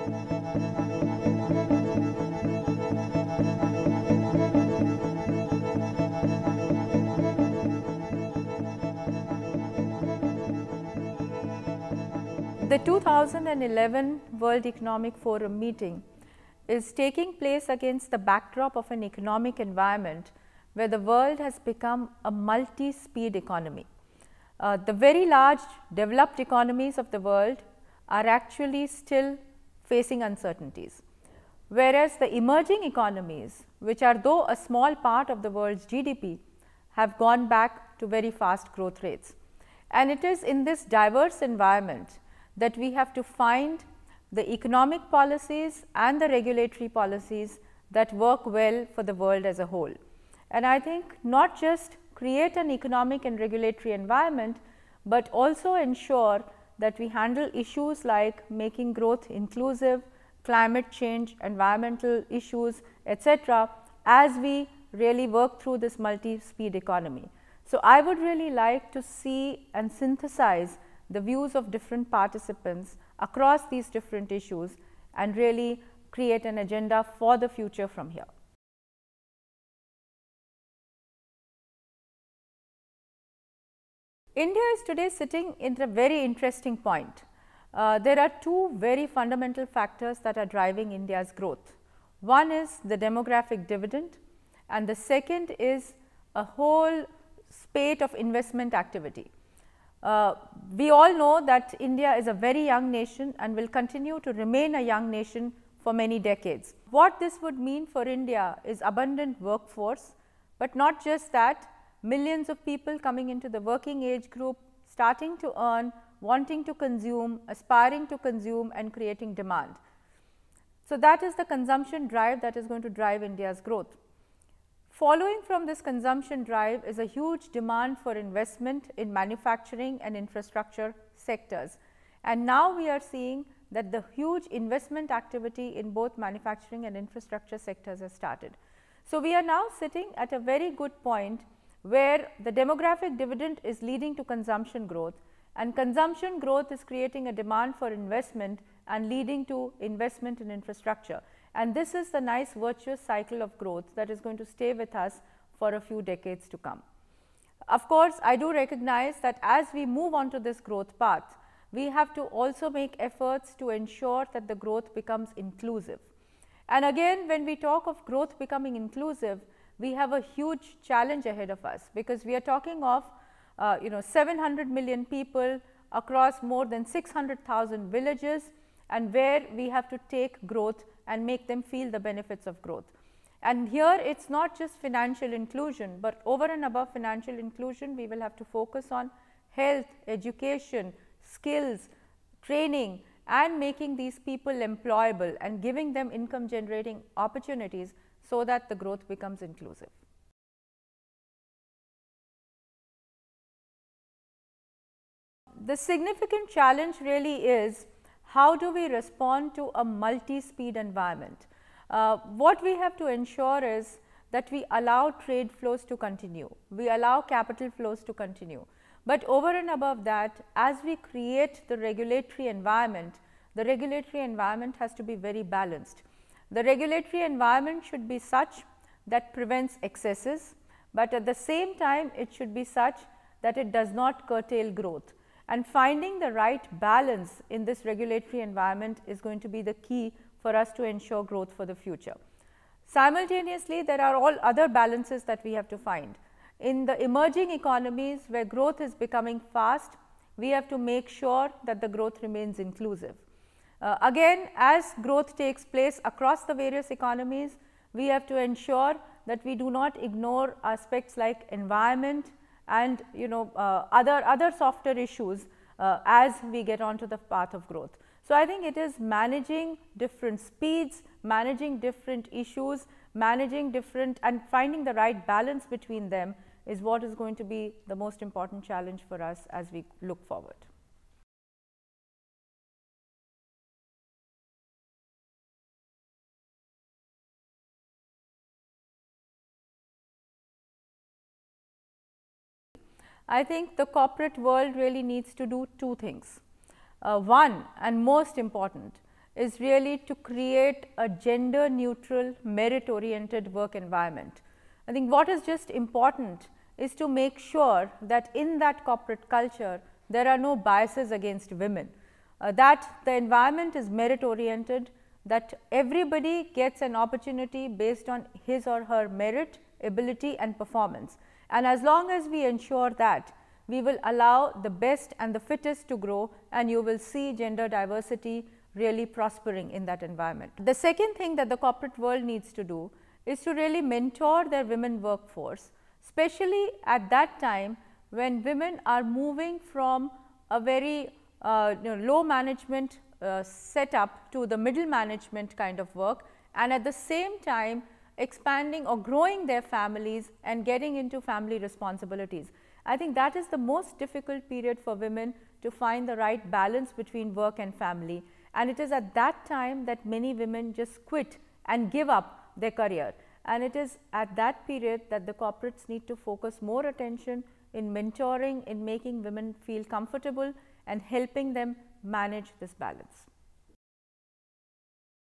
The 2011 World Economic Forum meeting is taking place against the backdrop of an economic environment where the world has become a multi-speed economy. The very large developed economies of the world are actually still facing uncertainties, whereas the emerging economies, which are though a small part of the world's GDP, have gone back to very fast growth rates. And it is in this diverse environment that we have to find the economic policies and the regulatory policies that work well for the world as a whole. And I think not just create an economic and regulatory environment, but also ensure that we handle issues like making growth inclusive, climate change, environmental issues, etc., as we really work through this multi-speed economy. So, I would really like to see and synthesize the views of different participants across these different issues and really create an agenda for the future from here. India is today sitting in a very interesting point. There are two very fundamental factors that are driving India's growth. One is the demographic dividend, and the second is a whole spate of investment activity. We all know that India is a very young nation and will continue to remain a young nation for many decades. What this would mean for India is abundant workforce, but not just that, millions of people coming into the working age group, starting to earn, wanting to consume, aspiring to consume and creating demand. So, that is the consumption drive that is going to drive India's growth. Following from this consumption drive is a huge demand for investment in manufacturing and infrastructure sectors. And now we are seeing that the huge investment activity in both manufacturing and infrastructure sectors has started. So, we are now sitting at a very good point where the demographic dividend is leading to consumption growth, and consumption growth is creating a demand for investment and leading to investment in infrastructure. And this is the nice virtuous cycle of growth that is going to stay with us for a few decades to come. Of course, I do recognize that as we move on to this growth path, we have to also make efforts to ensure that the growth becomes inclusive. And again, when we talk of growth becoming inclusive, we have a huge challenge ahead of us, because we are talking of 700 million people across more than 600,000 villages, and where we have to take growth and make them feel the benefits of growth. And here it is not just financial inclusion, but over and above financial inclusion, we will have to focus on health, education, skills, training, and making these people employable and giving them income generating opportunities so that the growth becomes inclusive. The significant challenge really is, how do we respond to a multi-speed environment? What we have to ensure is that we allow trade flows to continue, we allow capital flows to continue. But over and above that, as we create the regulatory environment has to be very balanced. The regulatory environment should be such that prevents excesses, but at the same time it should be such that it does not curtail growth. And finding the right balance in this regulatory environment is going to be the key for us to ensure growth for the future. Simultaneously, there are all other balances that we have to find. In the emerging economies where growth is becoming fast, we have to make sure that the growth remains inclusive. Again, as growth takes place across the various economies, we have to ensure that we do not ignore aspects like environment and other softer issues as we get onto the path of growth. So, I think it is managing different speeds, managing different issues, managing different and finding the right balance between them is what is going to be the most important challenge for us as we look forward. I think the corporate world really needs to do two things. One, and most important, is really to create a gender neutral, merit oriented work environment. I think what is just important is to make sure that in that corporate culture there are no biases against women, that the environment is merit oriented, that everybody gets an opportunity based on his or her merit, ability and performance. And as long as we ensure that, we will allow the best and the fittest to grow, and you will see gender diversity really prospering in that environment. The second thing that the corporate world needs to do is to really mentor their women workforce, especially at that time when women are moving from a very low management setup to the middle management kind of work, and at the same time expanding or growing their families and getting into family responsibilities. I think that is the most difficult period for women to find the right balance between work and family, and it is at that time that many women just quit and give up their career, and it is at that period that the corporates need to focus more attention in mentoring, in making women feel comfortable and helping them manage this balance.